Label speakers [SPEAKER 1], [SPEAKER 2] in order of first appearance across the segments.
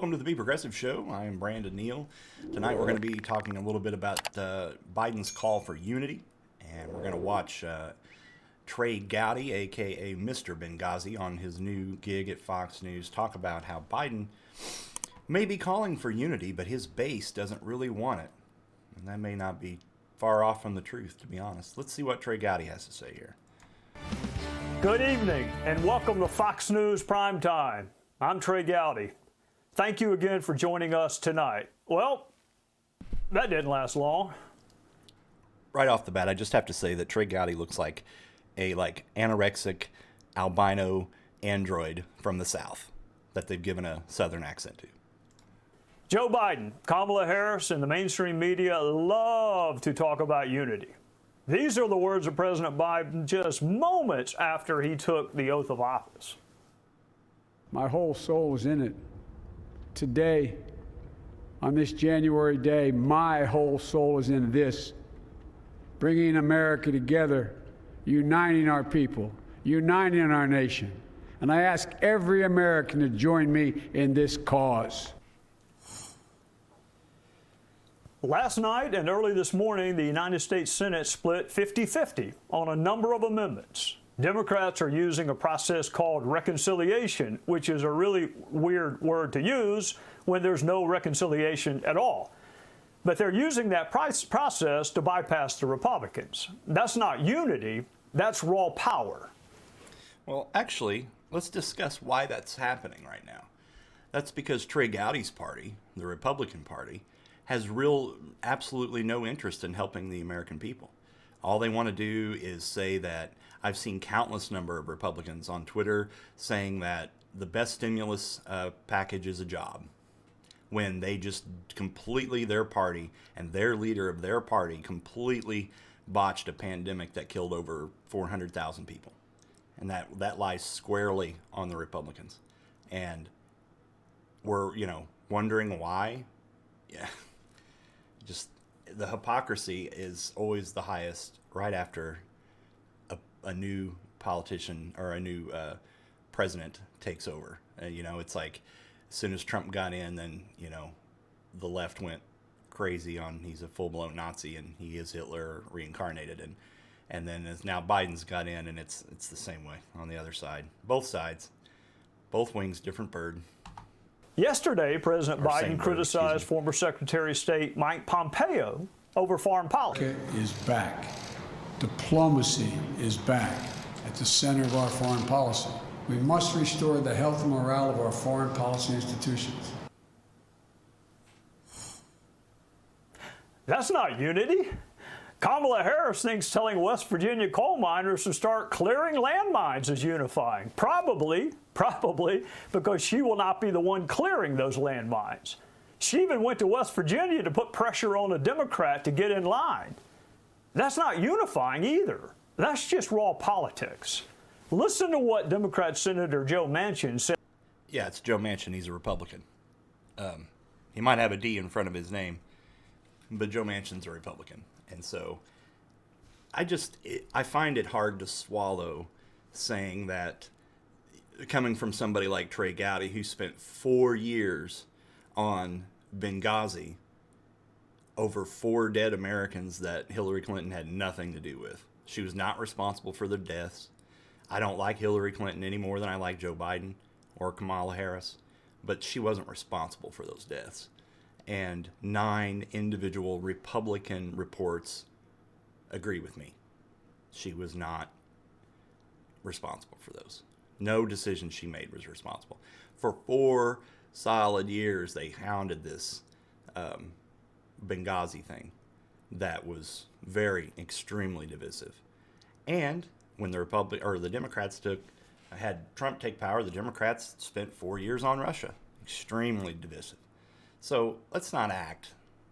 [SPEAKER 1] Welcome to the Be Progressive Show. I am Brandon Neal. Tonight we're going to be talking a little bit about Biden's call for unity, and we're going to watch Trey Gowdy, a.k.a. Mr. Benghazi, on his new gig at Fox News, talk about how Biden may be calling for unity, but his base doesn't really want it. And that may not be far off from the truth, to be honest. Let's see what Trey Gowdy has to say here.
[SPEAKER 2] Good evening, and welcome to Fox News Prime Time. I'm Trey Gowdy. Thank you again for joining us tonight. Well, that didn't last long.
[SPEAKER 1] Right off the bat, I just have to say that Trey Gowdy looks like a anorexic albino android from the South that they've given a Southern accent to.
[SPEAKER 2] Joe Biden, Kamala Harris, and the mainstream media love to talk about unity. These are the words of President Biden just moments after he took the oath of office.
[SPEAKER 3] My whole soul is in it. Today, on this January day, my whole soul is in this. Bringing America together, uniting our people, uniting our nation. And I ask every American to join me in this cause.
[SPEAKER 2] Last night and early this morning, the United States Senate split 50-50 on a number of amendments. Democrats are using a process called reconciliation, which is a really weird word to use when there's no reconciliation at all. But they're using that process to bypass the Republicans. That's not unity, that's raw power.
[SPEAKER 1] Well, actually, let's discuss why that's happening right now. That's because Trey Gowdy's party, the Republican Party, has absolutely no interest in helping the American people. All they want to do is say that I've seen countless number of Republicans on Twitter saying that the best stimulus package is a job, when they just completely, their party and their leader of their party completely botched a pandemic that killed over 400,000 people. And that lies squarely on the Republicans. And we're, wondering why. Yeah. Just the hypocrisy is always the highest right after a new politician or a new president takes over. It's like as soon as Trump got in, then, the left went crazy on he's a full-blown Nazi and he is Hitler reincarnated. And then as now Biden's got in, and it's the same way on the other side. Both sides, both wings, different bird.
[SPEAKER 2] Yesterday, President Biden criticized former Secretary of State Mike Pompeo over foreign policy.
[SPEAKER 3] America is back. Diplomacy is back at the center of our foreign policy. We must restore the health and morale of our foreign policy institutions.
[SPEAKER 2] That's not unity. Kamala Harris thinks telling West Virginia coal miners to start clearing landmines is unifying. Probably because she will not be the one clearing those landmines. She even went to West Virginia to put pressure on a Democrat to get in line. That's not unifying either. That's just raw politics. Listen to what Democrat Senator Joe Manchin said.
[SPEAKER 1] Yeah, it's Joe Manchin. He's a Republican. He might have a D in front of his name, but Joe Manchin's a Republican. And so I find it hard to swallow saying that, coming from somebody like Trey Gowdy, who spent 4 years on Benghazi over 4 dead Americans that Hillary Clinton had nothing to do with. She was not responsible for their deaths. I don't like Hillary Clinton any more than I like Joe Biden or Kamala Harris, but she wasn't responsible for those deaths. And 9 individual Republican reports agree with me. She was not responsible for those. No decision she made was responsible. For 4 solid years, they hounded this Benghazi thing that was extremely divisive. And when the Democrats had Trump take power, the Democrats spent 4 years on Russia. Extremely divisive. So let's not act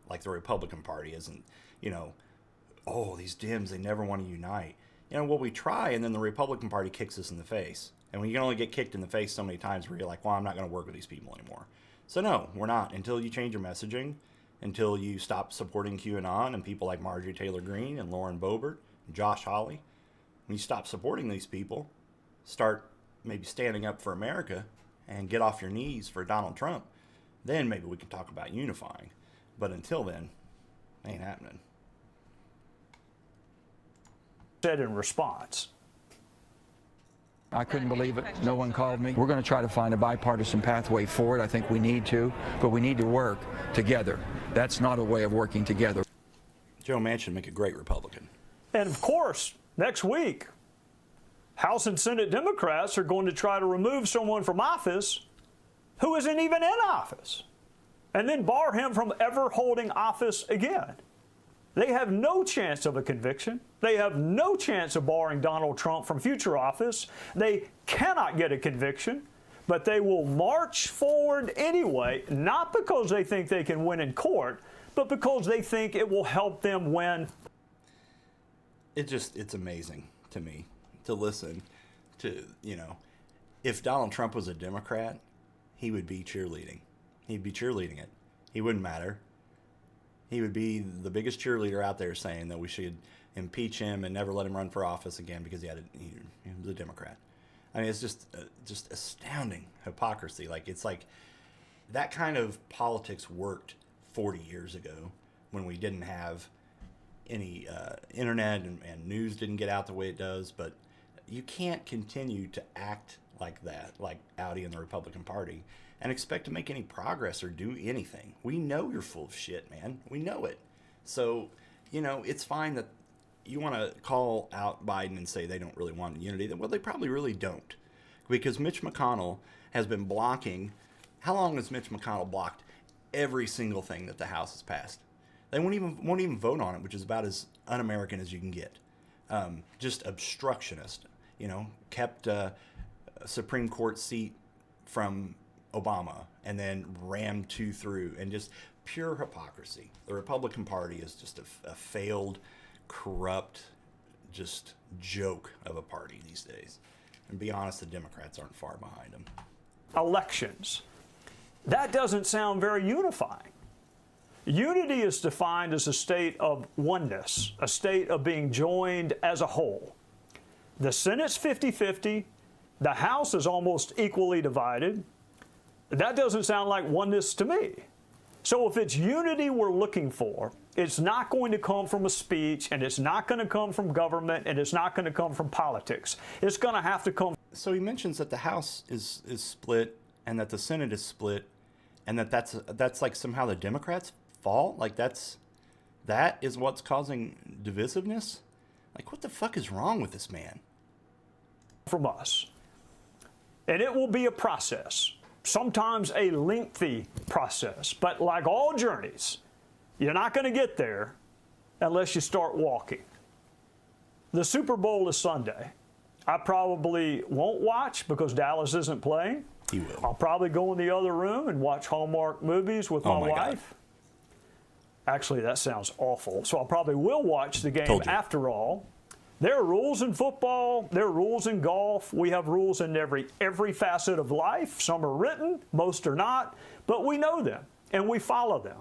[SPEAKER 1] like the Republican Party isn't, these Dems, they never want to unite. We try, and then the Republican Party kicks us in the face. And when you can only get kicked in the face so many times where you're like, well, I'm not going to work with these people anymore. So no, we're not. Until you change your messaging, until you stop supporting QAnon and people like Marjorie Taylor Greene and Lauren Boebert and Josh Hawley, when you stop supporting these people, start maybe standing up for America and get off your knees for Donald Trump, then maybe we can talk about unifying. But until then, ain't happening.
[SPEAKER 2] Said in response.
[SPEAKER 4] I couldn't believe it. No one called me. We're going to try to find a bipartisan pathway forward. I think we need to, but we need to work together. That's not a way of working together.
[SPEAKER 1] Joe Manchin make a great Republican.
[SPEAKER 2] And of course, next week, House and Senate Democrats are going to try to remove someone from office who isn't even in office, and then bar him from ever holding office again. They have no chance of a conviction. They have no chance of barring Donald Trump from future office. They cannot get a conviction, but they will march forward anyway, not because they think they can win in court, but because they think it will help them win.
[SPEAKER 1] It's amazing to me to listen to, if Donald Trump was a Democrat, he would be cheerleading. He'd be cheerleading it. He wouldn't matter. He would be the biggest cheerleader out there saying that we should impeach him and never let him run for office again because he was a Democrat. I mean, it's just astounding hypocrisy. It's like that kind of politics worked 40 years ago when we didn't have any internet and news didn't get out the way it does. But you can't continue to act like that, like Gowdy and the Republican Party, and expect to make any progress or do anything. We know you're full of shit, man. We know it. So, it's fine that you want to call out Biden and say they don't really want unity. Well, they probably really don't. Because Mitch McConnell has been blocking. How long has Mitch McConnell blocked every single thing that the House has passed? They won't even vote on it, which is about as un-American as you can get. Just obstructionist. Kept a Supreme Court seat from Obama and then rammed two through, and just pure hypocrisy. The Republican Party is just a failed, corrupt, just joke of a party these days. And be honest, the Democrats aren't far behind them.
[SPEAKER 2] Elections. That doesn't sound very unifying. Unity is defined as a state of oneness, a state of being joined as a whole. The Senate's 50-50. The House is almost equally divided. That doesn't sound like oneness to me. So if it's unity we're looking for, it's not going to come from a speech, and it's not going to come from government, and it's not going to come from politics. It's going to have to come.
[SPEAKER 1] So he mentions that the House is split and that the Senate is split, and that's like somehow the Democrats' fault? Like that is what's causing divisiveness? Like, what the fuck is wrong with this man?
[SPEAKER 2] From us. And it will be a process. Sometimes a lengthy process, but like all journeys, you're not going to get there unless you start walking. The Super Bowl is Sunday. I probably won't watch because Dallas isn't playing.
[SPEAKER 1] You will.
[SPEAKER 2] I'll probably go in the other room and watch Hallmark movies with my wife. God. Actually, that sounds awful. So I probably will watch the game after all. There are rules in football. There are rules in golf. We have rules in every facet of life. Some are written, most are not, but we know them and we follow them.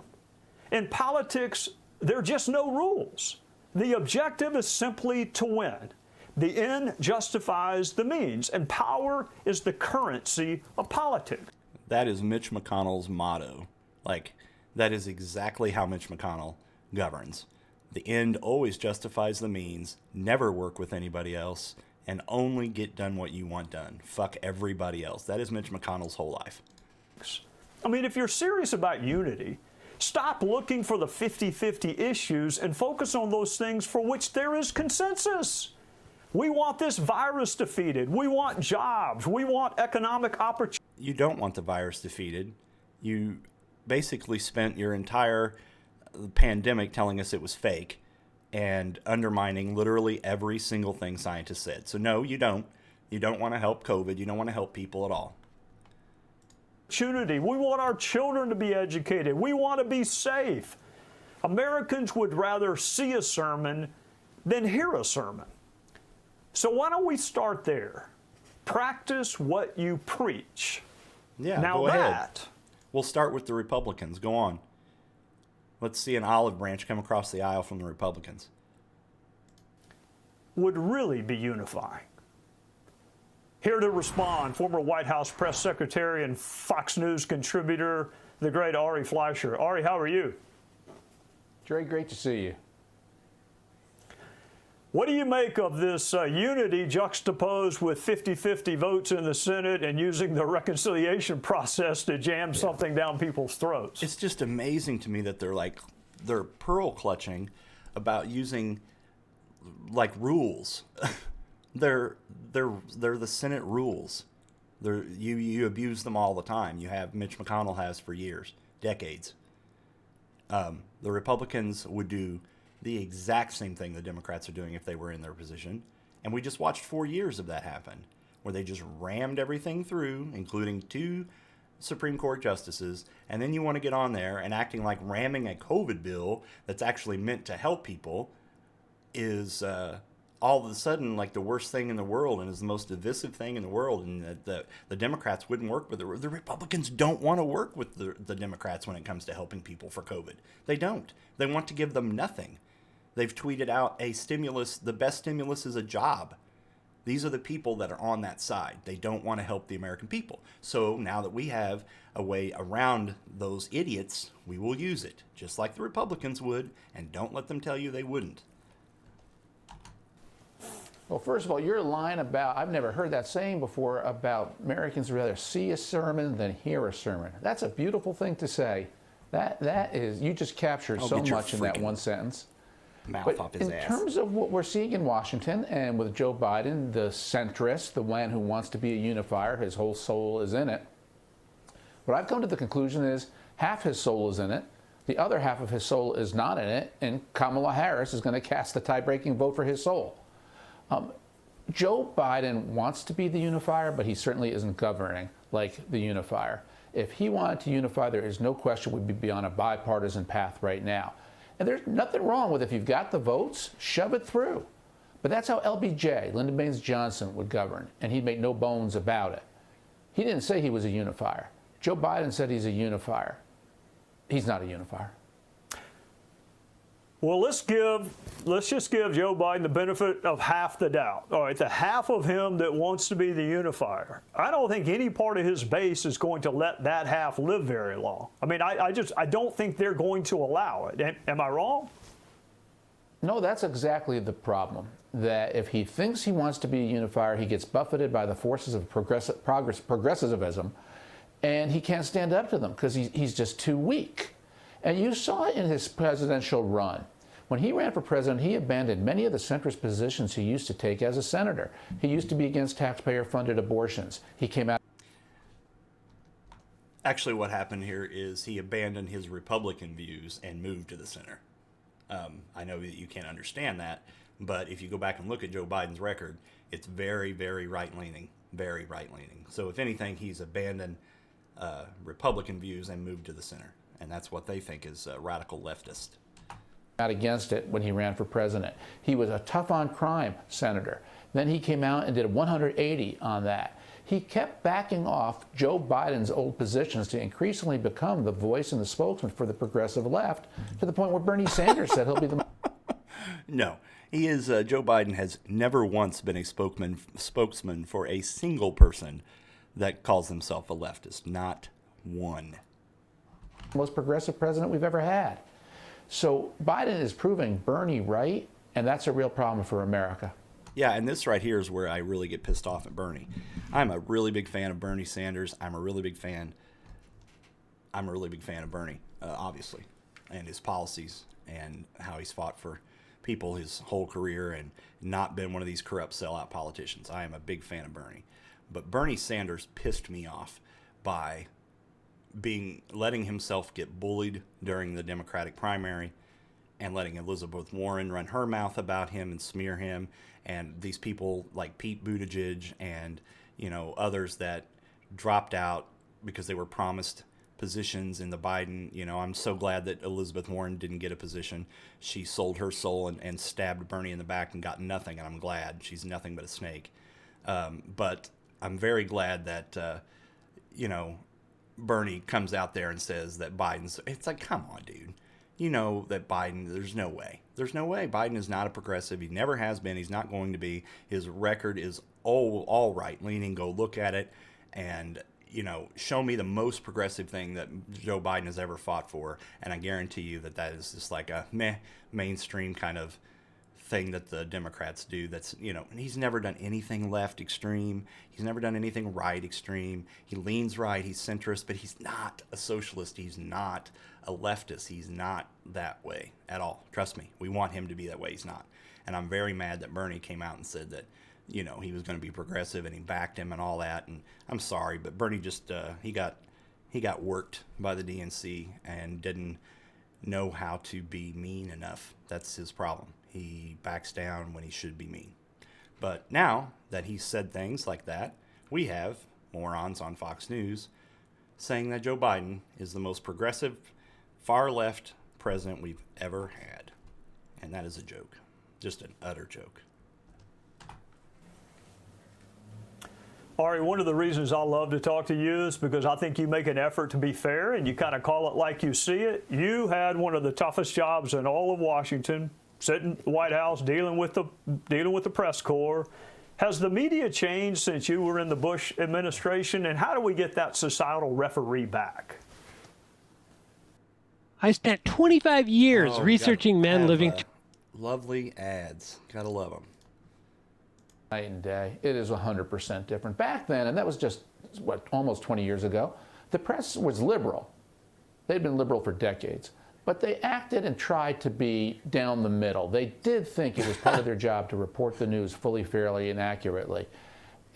[SPEAKER 2] In politics, there are just no rules. The objective is simply to win. The end justifies the means, and power is the currency of politics.
[SPEAKER 1] That is Mitch McConnell's motto. That is exactly how Mitch McConnell governs. The end always justifies the means, never work with anybody else, and only get done what you want done. Fuck everybody else. That is Mitch McConnell's whole life.
[SPEAKER 2] I mean, if you're serious about unity, stop looking for the 50-50 issues and focus on those things for which there is consensus. We want this virus defeated. We want jobs. We want economic opportunity.
[SPEAKER 1] You don't want the virus defeated. You basically spent your entire pandemic telling us it was fake and undermining literally every single thing scientists said. So no, you don't. You don't want to help COVID. You don't want to help people at all.
[SPEAKER 2] We want our children to be educated. We want to be safe. Americans would rather see a sermon than hear a sermon. So why don't we start there? Practice what you preach.
[SPEAKER 1] Yeah,
[SPEAKER 2] now
[SPEAKER 1] go
[SPEAKER 2] that
[SPEAKER 1] ahead. We'll start with the Republicans. Go on. Let's see an olive branch come across the aisle from the Republicans.
[SPEAKER 2] Would really be unifying. Here to respond, former White House press secretary and Fox News contributor the great Ari Fleischer. Ari, how are you?
[SPEAKER 5] Trey, great to see you.
[SPEAKER 2] What do you make of this unity juxtaposed with 50-50 votes in the Senate and using the reconciliation process to jam something down people's throats?
[SPEAKER 1] It's just amazing to me that they're pearl clutching about using like rules. they're the Senate rules. You abuse them all the time. You have Mitch McConnell has for years, decades. The Republicans would do the exact same thing the Democrats are doing if they were in their position. And we just watched 4 years of that happen, where they just rammed everything through, including 2 Supreme Court justices. And then you want to get on there and acting like ramming a COVID bill that's actually meant to help people is all of a sudden like the worst thing in the world and is the most divisive thing in the world. And the Democrats wouldn't work with it. The Republicans don't want to work with the Democrats when it comes to helping people for COVID. They don't. They want to give them nothing. They've tweeted out a stimulus. The best stimulus is a job. These are the people that are on that side. They don't want to help the American people. So now that we have a way around those idiots, we will use it, just like the Republicans would, and don't let them tell you they wouldn't.
[SPEAKER 5] Well, first of all, your line about, I've never heard that saying before, about Americans would rather see a sermon than hear a sermon. That's a beautiful thing to say. That is, you just captured so much in that one sentence.
[SPEAKER 1] Mouth off his ass.
[SPEAKER 5] In terms of what we're seeing in Washington and with Joe Biden, the centrist, the one who wants to be a unifier, his whole soul is in it. What I've come to the conclusion is half his soul is in it, the other half of his soul is not in it, and Kamala Harris is going to cast the tie-breaking vote for his soul. Joe Biden wants to be the unifier, but he certainly isn't governing like the unifier. If he wanted to unify, there is no question we'd be on a bipartisan path right now. And there's nothing wrong with if you've got the votes, shove it through. But that's how LBJ, Lyndon Baines Johnson, would govern, and he'd make no bones about it. He didn't say he was a unifier. Joe Biden said he's a unifier. He's not a unifier.
[SPEAKER 2] Well, let's just give Joe Biden the benefit of half the doubt. All right, the half of him that wants to be the unifier. I don't think any part of his base is going to let that half live very long. I mean, I don't think they're going to allow it. Am I wrong?
[SPEAKER 5] No, that's exactly the problem. That if he thinks he wants to be a unifier, he gets buffeted by the forces of progressivism, and he can't stand up to them because he's just too weak. And you saw it in his presidential run. When he ran for president, he abandoned many of the centrist positions he used to take as a senator. He used to be against taxpayer-funded abortions. He came out.
[SPEAKER 1] Actually, what happened here is he abandoned his Republican views and moved to the center. I know that you can't understand that, but if you go back and look at Joe Biden's record, it's very, very right-leaning, very right-leaning. So if anything, he's abandoned Republican views and moved to the center. And that's what they think is radical leftist.
[SPEAKER 5] Out against it when he ran for president. He was a tough on crime senator. Then he came out and did a 180 on that. He kept backing off Joe Biden's old positions to increasingly become the voice and the spokesman for the progressive left, to the point where Bernie Sanders said he'll be the...
[SPEAKER 1] No, he is. Joe Biden has never once been a spokesman for a single person that calls himself a leftist. Not one.
[SPEAKER 5] Most progressive president we've ever had. So Biden is proving Bernie right, and that's a real problem for America.
[SPEAKER 1] Yeah, and this right here is where I really get pissed off at Bernie. I'm a really big fan of Bernie Sanders. I'm a really big fan of Bernie, obviously, and his policies and how he's fought for people his whole career and not been one of these corrupt sellout politicians. I am a big fan of Bernie. But Bernie Sanders pissed me off by letting himself get bullied during the Democratic primary and letting Elizabeth Warren run her mouth about him and smear him, and these people like Pete Buttigieg and others that dropped out because they were promised positions in the Biden. I'm so glad that Elizabeth Warren didn't get a position. She sold her soul and stabbed Bernie in the back and got nothing, and I'm glad. She's nothing but a snake. But I'm very glad that Bernie comes out there and says that it's like, come on, dude. You know that Biden, there's no way. There's no way. Biden is not a progressive. He never has been. He's not going to be. His record is all right leaning. Go look at it. And show me the most progressive thing that Joe Biden has ever fought for, and I guarantee you that is just like a mainstream kind of thing that the Democrats do. That's, he's never done anything left extreme. He's never done anything right extreme. He leans right. He's centrist, but he's not a socialist. He's not a leftist. He's not that way at all. Trust me. We want him to be that way. He's not. And I'm very mad that Bernie came out and said that, he was going to be progressive and he backed him and all that. And I'm sorry, but Bernie just, he got worked by the DNC and didn't know how to be mean enough. That's his problem. He backs down when he should be mean. But now that he's said things like that, we have morons on Fox News saying that Joe Biden is the most progressive, far-left president we've ever had. And that is a joke. Just an utter joke.
[SPEAKER 2] Ari, one of the reasons I love to talk to you is because I think you make an effort to be fair and you kind of call it like you see it. You had one of the toughest jobs in all of Washington, sitting in the White House, dealing with the press corps. Has the media changed since you were in the Bush administration, and how do we get that societal referee back?
[SPEAKER 6] I spent 25 years researching men living.
[SPEAKER 1] Lovely ads. Gotta love them.
[SPEAKER 5] Night and day. It is 100% different. Back then, and that was just, almost 20 years ago, the press was liberal. They'd been liberal for decades. But they acted and tried to be down the middle. They did think it was part of their job to report the news fully, fairly, and accurately.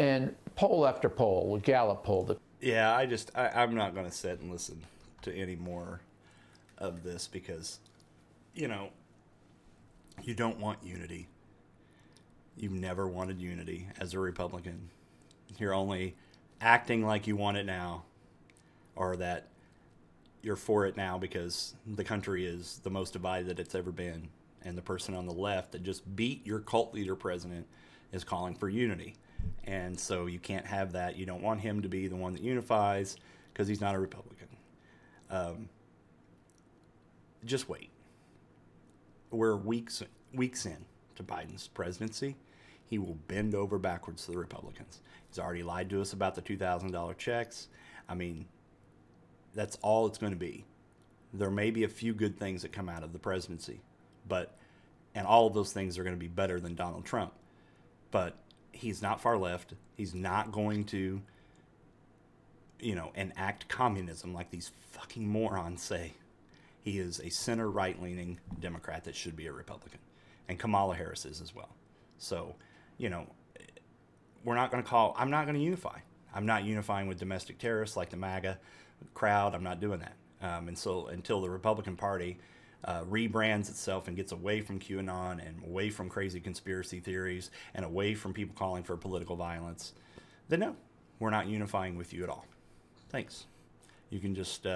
[SPEAKER 5] And poll after poll, Gallup polled.
[SPEAKER 1] Yeah, I'm not going to sit and listen to any more of this because, you don't want unity. You've never wanted unity as a Republican. You're only acting like you want it now, or that you're for it now because the country is the most divided that it's ever been. And the person on the left that just beat your cult leader president is calling for unity. And so you can't have that. You don't want him to be the one that unifies because he's not a Republican. Just wait. We're weeks in to Biden's presidency. He will bend over backwards to the Republicans. He's already lied to us about the $2,000 checks. I mean, that's all it's going to be. There may be a few good things that come out of the presidency, and all of those things are going to be better than Donald Trump. But he's not far left. He's not going to, enact communism like these fucking morons say. He is a center right-leaning Democrat that should be a Republican. And Kamala Harris is as well. So, I'm not going to unify. I'm not unifying with domestic terrorists like the MAGA crowd. I'm not doing that. And so until the Republican Party rebrands itself and gets away from QAnon and away from crazy conspiracy theories and away from people calling for political violence, then no, we're not unifying with you at all. Thanks. You can just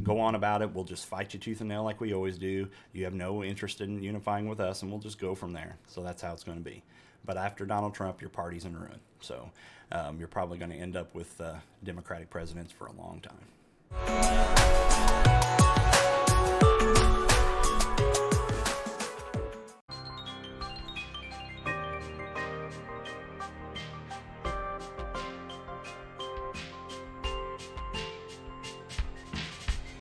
[SPEAKER 1] go on about it. We'll just fight you tooth and nail like we always do. You have no interest in unifying with us, and we'll just go from there. So that's how it's going to be. But after Donald Trump, your party's in ruin. So you're probably going to end up with Democratic presidents for a long time.